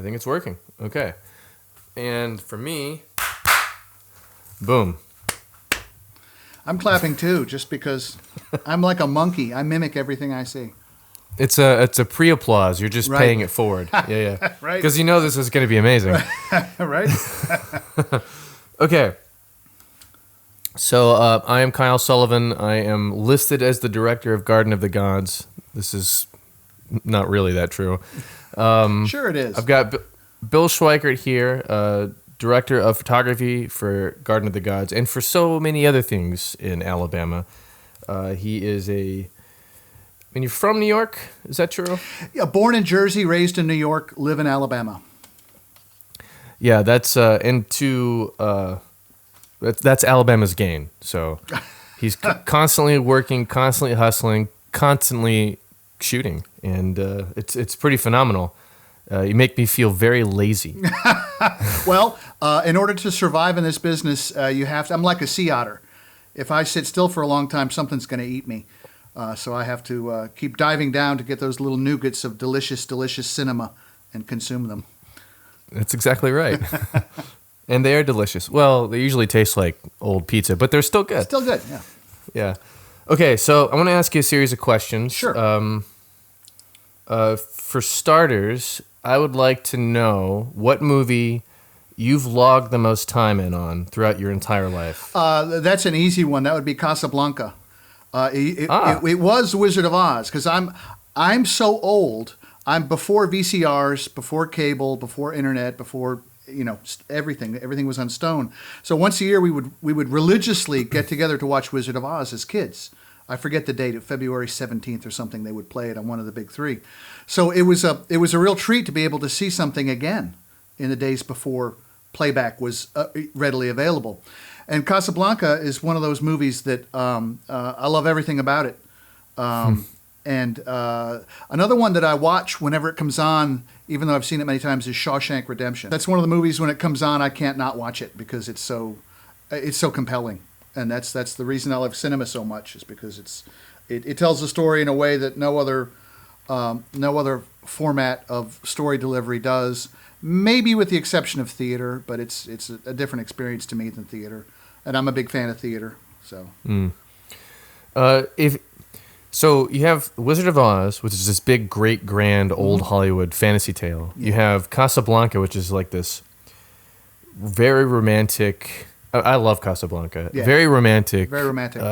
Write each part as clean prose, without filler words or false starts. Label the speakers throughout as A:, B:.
A: I think it's working. Okay. And for me, boom.
B: I'm clapping too, just because I'm like a monkey. I mimic everything I see.
A: It's a pre-applause. You're just
B: Right.
A: paying it forward. Yeah.
B: Right.
A: Because you know this is going to be amazing.
B: Right?
A: Okay. So I am Kyle Sullivan. I am listed as the director of Garden of the Gods. This is not really that true.
B: Sure it is.
A: I've got Bill Schweikert here, director of photography for Garden of the Gods and for so many other things in Alabama. He is you're from New York? Is that true?
B: Yeah, born in Jersey, raised in New York, live in Alabama.
A: Yeah, that's that's Alabama's gain. So he's constantly working, constantly hustling, constantly shooting, and it's pretty phenomenal. You make me feel very lazy.
B: Well, in order to survive in this business, you have to. I'm like a sea otter. If I sit still for a long time, something's going to eat me. So I have to keep diving down to get those little nougats of delicious, delicious cinema and consume them.
A: That's exactly right. And they are delicious. Well, they usually taste like old pizza, but they're still good.
B: Still good, yeah.
A: Yeah. Okay, so I want to ask you a series of questions.
B: Sure.
A: For starters, I would like to know what movie you've logged the most time in on throughout your entire life.
B: That's an easy one. That would be Casablanca. It was Wizard of Oz, because I'm so old. I'm before VCRs, before cable, before internet, before everything. Everything was on stone. So once a year we would religiously get together to watch Wizard of Oz as kids. I forget the date, of February 17th or something. They would play it on one of the big three. So it was a real treat to be able to see something again in the days before playback was readily available. And Casablanca is one of those movies that I love everything about it. And another one that I watch whenever it comes on, even though I've seen it many times, is Shawshank Redemption. That's one of the movies when it comes on, I can't not watch it because it's so compelling. And that's the reason I love cinema so much, is because it tells the story in a way that no other format of story delivery does. Maybe with the exception of theater, but it's a different experience to me than theater, and I'm a big fan of theater. So,
A: So you have Wizard of Oz, which is this big, great, grand, old Hollywood fantasy tale. Yeah. You have Casablanca, which is like this very romantic. I love Casablanca. Yeah. Very romantic.
B: Very romantic.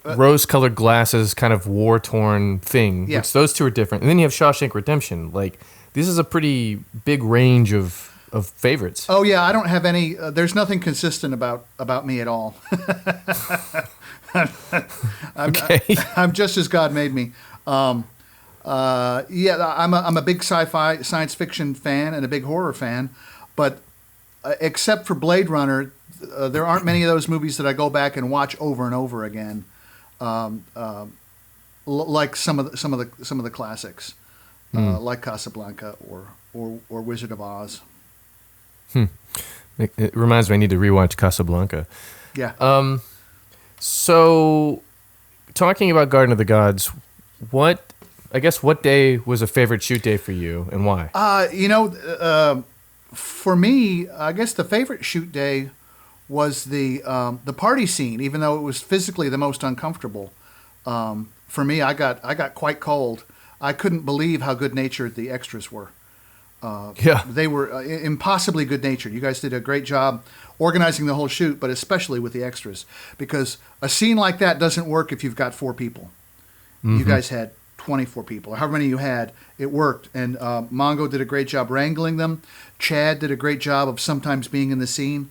A: Rose-colored glasses, kind of war-torn thing. Yeah. Which those two are different. And then you have Shawshank Redemption. Like, this is a pretty big range of favorites.
B: Oh yeah, I don't have any. There's nothing consistent about me at all. I'm just as God made me. I'm a big sci-fi, science fiction fan and a big horror fan, but except for Blade Runner, there aren't many of those movies that I go back and watch over and over again, like some of the classics, like Casablanca or Wizard of Oz.
A: It reminds me, I need to rewatch Casablanca.
B: Yeah.
A: So, talking about Garden of the Gods, what day was a favorite shoot day for you, and why?
B: For me, I guess the favorite shoot day was the party scene, even though it was physically the most uncomfortable. For me, I got quite cold. I couldn't believe how good-natured the extras were. They were impossibly good-natured. You guys did a great job organizing the whole shoot, but especially with the extras, because a scene like that doesn't work if you've got 4 people. Mm-hmm. You guys had 24 people, or however many you had. It worked, and Mongo did a great job wrangling them. Chad did a great job of sometimes being in the scene.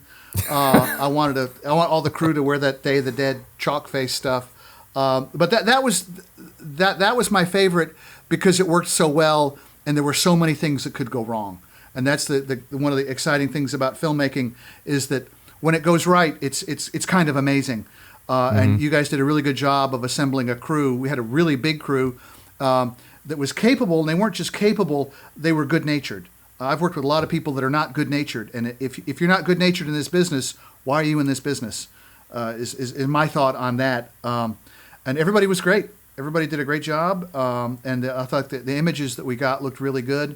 B: I want all the crew to wear that Day of the Dead chalk face stuff. But that was my favorite because it worked so well, and there were so many things that could go wrong. And that's the one of the exciting things about filmmaking, is that when it goes right, it's kind of amazing. And you guys did a really good job of assembling a crew. We had a really big crew that was capable, and they weren't just capable; they were good-natured. I've worked with a lot of people that are not good-natured, and if you're not good-natured in this business, why are you in this business? Is my thought on that. And everybody was great. Everybody did a great job, and I thought that the images that we got looked really good.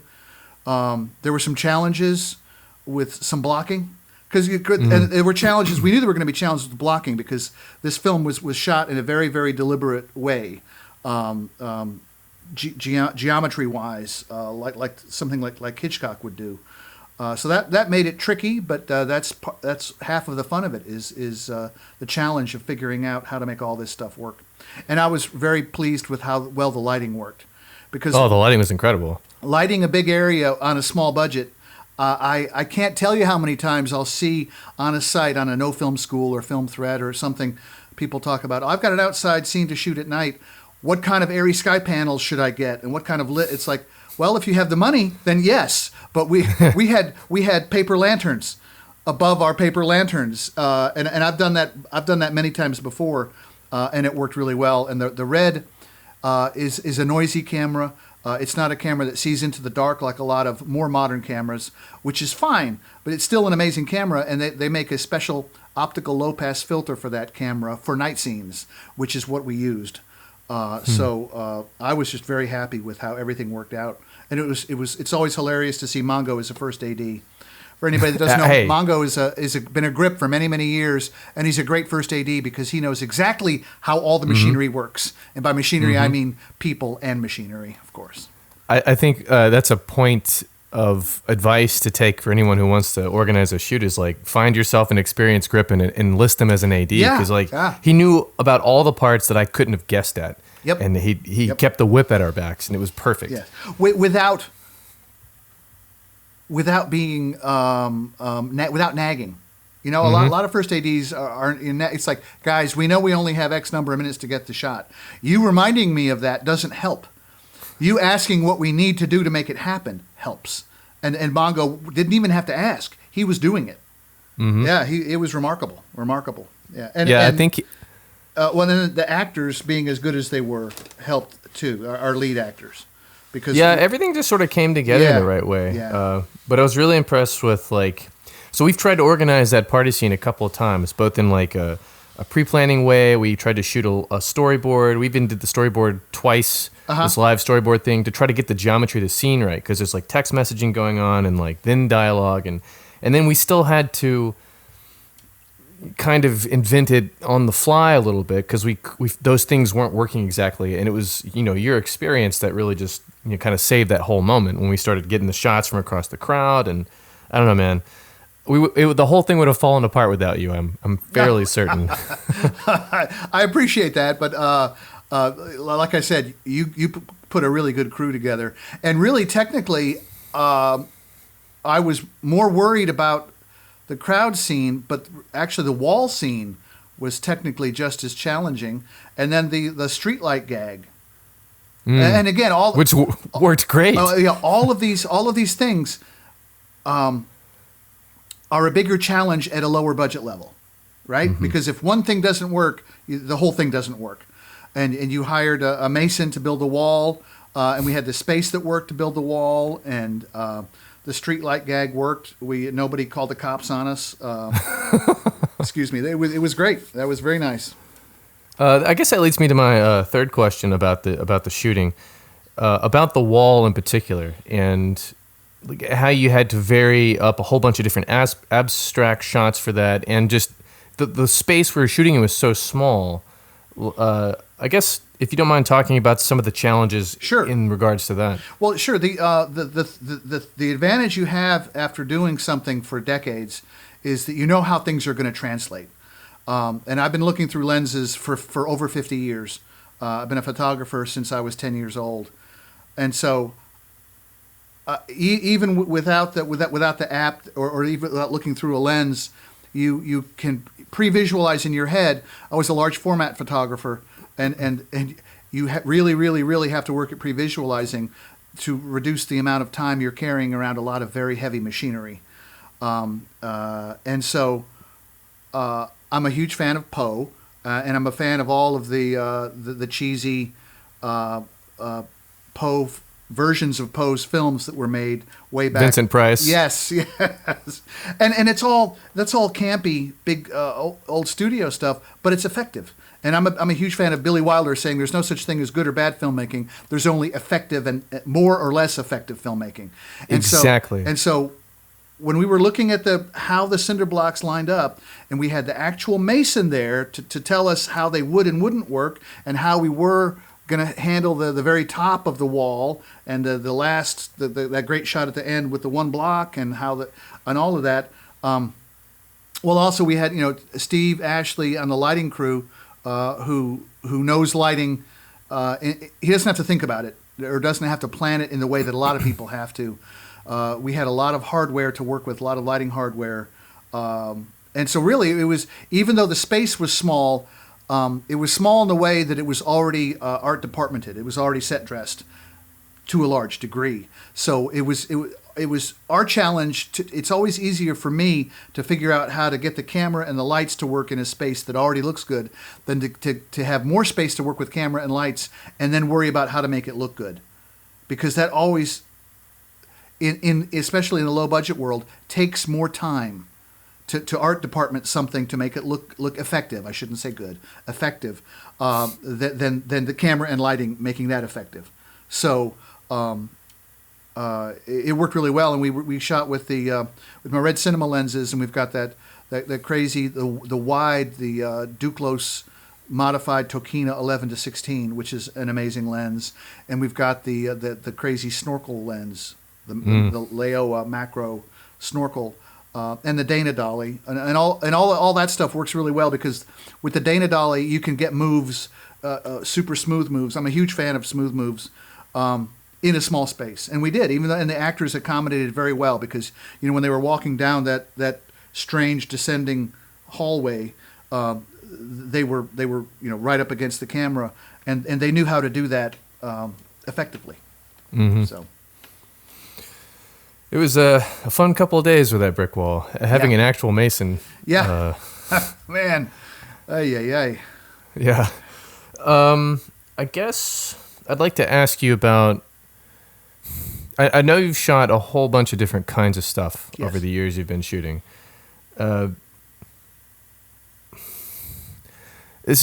B: There were some challenges with some blocking. Because you could, and there were challenges. We knew there were going to be challenges with blocking because this film was shot in a very, very deliberate way, geometry wise, like something like Hitchcock would do. So that made it tricky, but that's half of the fun of it is the challenge of figuring out how to make all this stuff work. And I was very pleased with how well the lighting worked, because
A: the lighting was incredible.
B: Lighting a big area on a small budget. I can't tell you how many times I'll see on a site, on a No Film School or Film Thread or something, people talk about, I've got an outside scene to shoot at night. What kind of airy sky panels should I get? And what kind of lit? It's like, well, if you have the money, then yes. But we had paper lanterns above our paper lanterns, and I've done that many times before, and it worked really well. And the Red is a noisy camera. It's not a camera that sees into the dark like a lot of more modern cameras, which is fine, but it's still an amazing camera, and they make a special optical low-pass filter for that camera for night scenes, which is what we used. So I was just very happy with how everything worked out. And it's always hilarious to see Mongo as a first AD. For anybody that doesn't know,
A: Hey.
B: Mongo been a grip for many, many years, and he's a great first AD because he knows exactly how all the machinery works. And by machinery, I mean people and machinery, of course.
A: I think that's a point of advice to take for anyone who wants to organize a shoot is like find yourself an experienced grip and enlist him as an AD, because he knew about all the parts that I couldn't have guessed at.
B: Yep.
A: And he kept the whip at our backs, and it was perfect.
B: Yes. Without being without nagging. You know, a lot of first ADs aren't in that. It's like, guys, we know we only have X number of minutes to get the shot. You reminding me of that doesn't help. You asking what we need to do to make it happen helps. And Mongo didn't even have to ask. He was doing it. Yeah, it was remarkable. Yeah.
A: I think.
B: Then the actors being as good as they were helped too. Our lead actors. Because
A: everything just sort of came together in the right way.
B: Yeah.
A: But I was really impressed with so we've tried to organize that party scene a couple of times, both in like a pre-planning way. We tried to shoot a storyboard. We even did the storyboard twice, this live storyboard thing, to try to get the geometry of the scene right, because there's like text messaging going on and like then dialogue, and then we still had to kind of invent it on the fly a little bit, because we those things weren't working exactly, and it was your experience that really just kind of saved that whole moment when we started getting the shots from across the crowd. And I don't know, man, the whole thing would have fallen apart without you. I'm fairly certain.
B: I appreciate that, but like I said, you put a really good crew together, and really technically, I was more worried about the crowd scene, but actually the wall scene was technically just as challenging. And then the streetlight gag, and again,
A: which worked great.
B: All of these things are a bigger challenge at a lower budget level, right? Because if one thing doesn't work, the whole thing doesn't work. And you hired a mason to build a wall, and we had the space that worked to build the wall, and the streetlight gag worked. Nobody called the cops on us. Excuse me. It was great. That was very nice.
A: I guess that leads me to my third question about the shooting, about the wall in particular, and how you had to vary up a whole bunch of different abstract shots for that, and just the space we were shooting in was so small. I guess if you don't mind talking about some of the challenges in regards to that.
B: Well, sure. The advantage you have after doing something for decades is that you know how things are going to translate. And I've been looking through lenses for over 50 years. I've been a photographer since I was 10 years old, and so even without the app or even without looking through a lens, you can pre-visualize in your head. I was a large format photographer, and you really have to work at pre-visualizing to reduce the amount of time you're carrying around a lot of very heavy machinery. And so I'm a huge fan of Poe, and I'm a fan of all of the cheesy Poe versions of Poe's films that were made way back.
A: Vincent Price.
B: Yes, yes. And that's all campy, big old studio stuff, but it's effective. And I'm a huge fan of Billy Wilder saying there's no such thing as good or bad filmmaking. There's only effective and more or less effective filmmaking. And
A: exactly.
B: So when we were looking at how the cinder blocks lined up, and we had the actual mason there to tell us how they would and wouldn't work, and how we were going to handle the very top of the wall, and the last that great shot at the end with the one block, and and all of that. Well, also we had Steve Ashley on the lighting crew, who knows lighting. He doesn't have to think about it, or doesn't have to plan it in the way that a lot of people have to. We had a lot of hardware to work with, a lot of lighting hardware. And so really it was, even though the space was small, it was small in the way that it was already art departmented. It was already set dressed to a large degree. So it was our challenge. It's always easier for me to figure out how to get the camera and the lights to work in a space that already looks good than to have more space to work with camera and lights and then worry about how to make it look good. Because that always, especially in the low budget world, takes more time to art department something to make it look effective. I shouldn't say good, effective, than the camera and lighting making that effective. So it worked really well, and we shot with my red cinema lenses, and we've got that crazy the wide Duclos modified Tokina 11-16, which is an amazing lens, and we've got the crazy snorkel lens, the Leo macro snorkel. And the Dana dolly, and all that stuff works really well, because with the Dana dolly you can get moves, super smooth moves. I'm a huge fan of smooth moves in a small space, and we did. And the actors accommodated very well, because when they were walking down that strange descending hallway, they were right up against the camera, and they knew how to do that effectively.
A: Mm-hmm.
B: So.
A: It was a fun couple of days with that brick wall. Having an actual mason.
B: Yeah. Man. Ay.
A: Yeah. I guess I'd like to ask you about... I know you've shot a whole bunch of different kinds of stuff over the years you've been shooting. This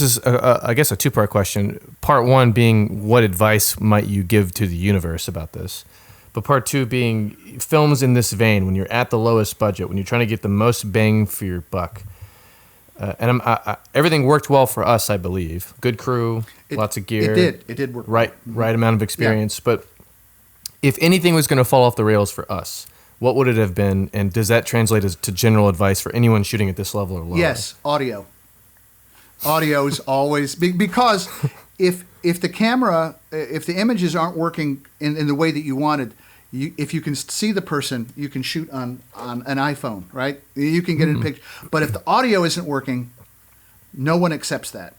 A: is, I guess, a two-part question. Part one being, what advice might you give to the universe about this? But part two being films in this vein, when you're at the lowest budget, when you're trying to get the most bang for your buck. And everything worked well for us, I believe. Good crew, lots of gear.
B: It did work.
A: Right amount of experience. Yeah. But if anything was going to fall off the rails for us, what would it have been? And does that translate to general advice for anyone shooting at this level or lower?
B: Yes, audio. Audio is always... Because if the camera, if the images aren't working in the way that you wanted... if you can see the person, you can shoot on an iPhone, right? You can get in a picture. But if the audio isn't working, no one accepts that.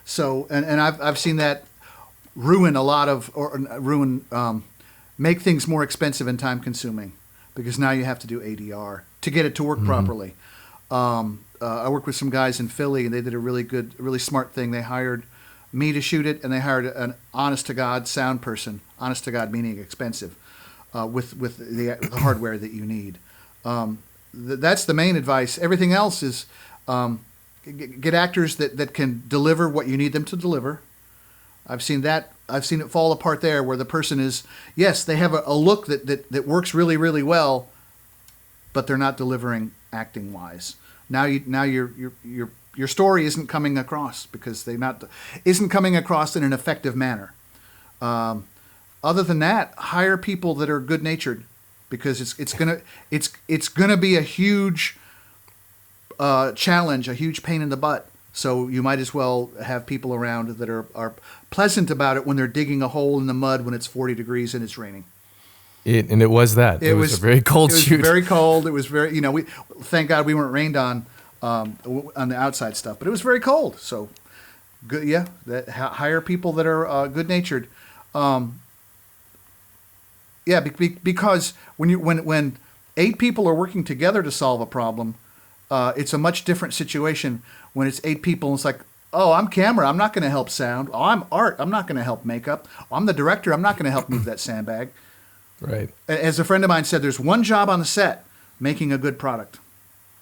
B: So, and I've seen that ruin a lot of, make things more expensive and time consuming, because now you have to do ADR to get it to work properly. I worked with some guys in Philly, and they did a really smart thing. They hired me to shoot it, and they hired an honest to God sound person. Honest to God meaning expensive. With the hardware that you need. That's the main advice. Everything else is get actors that can deliver what you need them to deliver. I've seen it fall apart there, where the person is, yes, they have a look that works really, really well, but they're not delivering acting wise. Now your story isn't coming across, because isn't coming across in an effective manner. Other than that, hire people that are good natured, because it's gonna be a huge challenge, a huge pain in the butt. So you might as well have people around that are pleasant about it when they're digging a hole in the mud when it's 40 degrees and it's raining.
A: It was that. It was a very cold shoot.
B: It was very cold. It was very, thank God we weren't rained on the outside stuff, but it was very cold. So good, yeah. Hire people that are good natured. Yeah, because when 8 people are working together to solve a problem, it's a much different situation when it's 8 people. And it's like Oh, I'm camera. I'm not going to help sound. Oh, I'm art. I'm not going to help makeup. Oh, I'm the director. I'm not going to help move that sandbag.
A: Right.
B: As a friend of mine said, there's one job on the set, making a good product.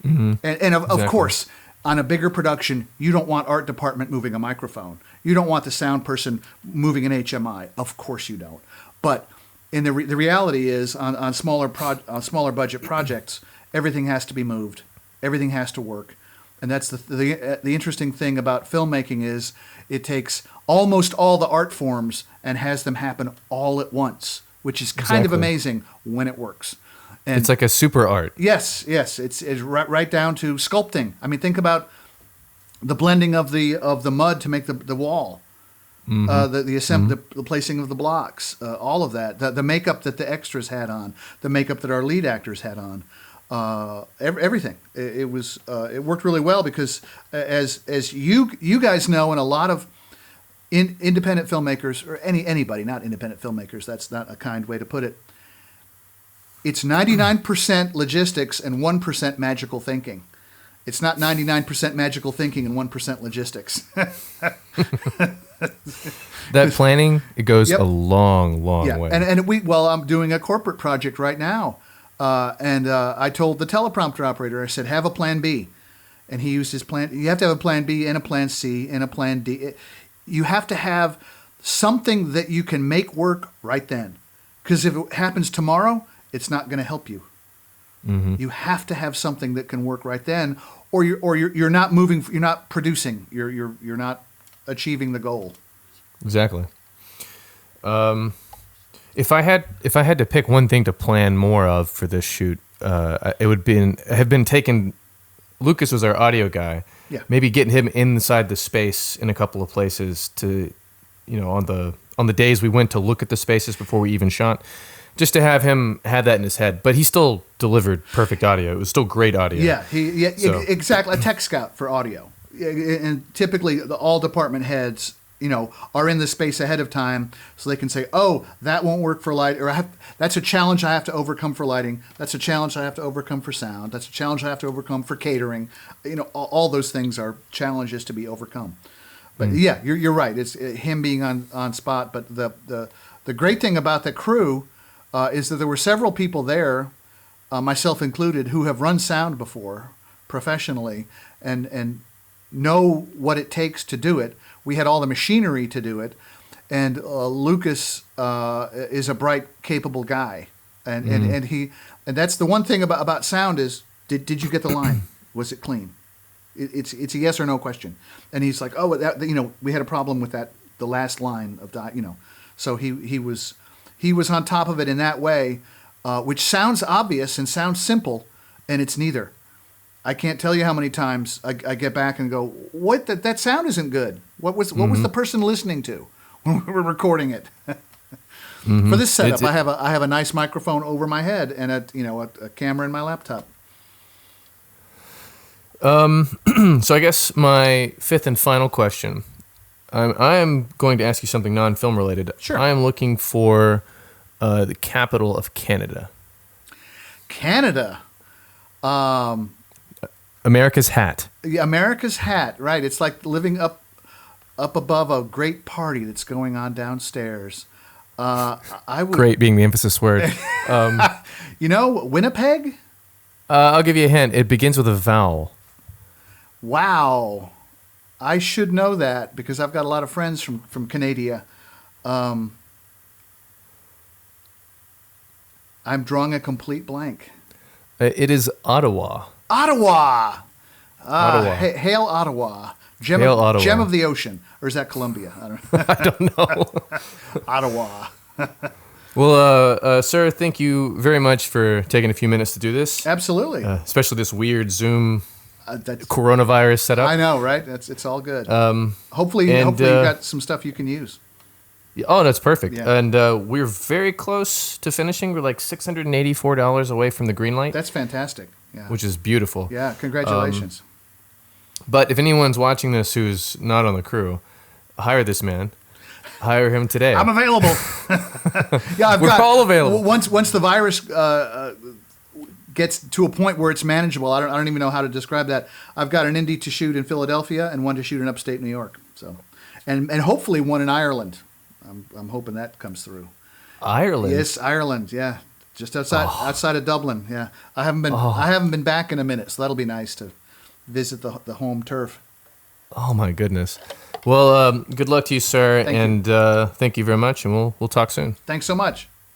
B: And of course, on a bigger production, you don't want art department moving a microphone. You don't want the sound person moving an HMI. Of course you don't. But in the reality is on smaller budget projects, everything has to be moved. Everything has to work. And that's the interesting thing about filmmaking is it takes almost all the art forms and has them happen all at once, which is kind of amazing when it works. And
A: it's like a super art.
B: Yes. It's right down to sculpting. I mean, think about the blending of the mud to make the wall, the placing of the blocks, all of that, the makeup that the extras had on, the makeup that our lead actors had on. Everything. It worked really well because as you guys know, and a lot of independent filmmakers or anybody, not independent filmmakers, that's not a kind way to put it. It's 99% logistics and 1% magical thinking. It's not 99% magical thinking and 1% logistics.
A: That planning, it goes a long way.
B: And I'm doing a corporate project right now. I told the teleprompter operator, I said, have a plan B. And he used his plan. You have to have a plan B and a plan C and a plan D. You have to have something that you can make work right then. Because if it happens tomorrow, it's not going to help you. Mm-hmm. You have to have something that can work right then, or you're not moving. You're not producing. You're not achieving the goal.
A: Exactly. If I had to pick one thing to plan more of for this shoot, it would have been taken. Lucas was our audio guy.
B: Yeah.
A: Maybe getting him inside the space in a couple of places to, on the days we went to look at the spaces before we even shot, just to have him have that in his head. But he still delivered perfect audio. It was still great audio.
B: Yeah, exactly. A tech scout for audio, and typically all department heads, are in the space ahead of time, so they can say, "Oh, that won't work for light," or "That's a challenge I have to overcome for lighting. That's a challenge I have to overcome for sound. That's a challenge I have to overcome for catering." All those things are challenges to be overcome. But yeah, you're right. It's him being on spot. But the great thing about the crew is that there were several people there, myself included, who have run sound before professionally and know what it takes to do it. We had all the machinery to do it, and Lucas is a bright, capable guy, and that's the one thing about sound is did you get the line? Was it clean? It's a yes or no question, and he's like, oh, we had a problem with that, the last line of so he was on top of it in that way, which sounds obvious and sounds simple, and it's neither. I can't tell you how many times I get back and go, "What? That sound isn't good. What was the person listening to when we were recording it?" For this setup, I have a nice microphone over my head and a camera in my laptop.
A: So I guess my fifth and final question. I am going to ask you something non-film related.
B: Sure.
A: I am looking for the capital of Canada.
B: Canada.
A: America's hat.
B: Yeah, America's hat, right. It's like living up above a great party that's going on downstairs.
A: Great being the emphasis word.
B: Winnipeg?
A: I'll give you a hint. It begins with a vowel.
B: Wow. I should know that because I've got a lot of friends from Canada. I'm drawing a complete blank.
A: It is Ottawa.
B: Ottawa.
A: Ottawa.
B: Hail Ottawa.
A: Hail Ottawa.
B: Gem of the ocean. Or is that Columbia? I don't know.
A: I don't know.
B: Ottawa.
A: Well, sir, thank you very much for taking a few minutes to do this.
B: Absolutely.
A: Especially this weird Zoom coronavirus setup.
B: I know, right? It's all good. Hopefully you got some stuff you can use.
A: Oh, that's perfect.
B: Yeah.
A: And we're very close to finishing. We're like $684 away from the green light.
B: That's fantastic. Yeah.
A: Which is beautiful.
B: Yeah, congratulations.
A: But if anyone's watching this who's not on the crew, hire this man. Hire him today.
B: I'm available.
A: We're all available.
B: Once the virus gets to a point where it's manageable. I don't even know how to describe that. I've got an Indy to shoot in Philadelphia and one to shoot in upstate New York. So, and hopefully one in Ireland. I'm hoping that comes through.
A: Ireland.
B: Yes, Ireland. Yeah, just outside of Dublin. Yeah, I haven't been back in a minute, so that'll be nice to visit the home turf.
A: Oh my goodness. Well, good luck to you, sir,
B: Thank you.
A: and thank you very much, and we'll talk soon.
B: Thanks so much.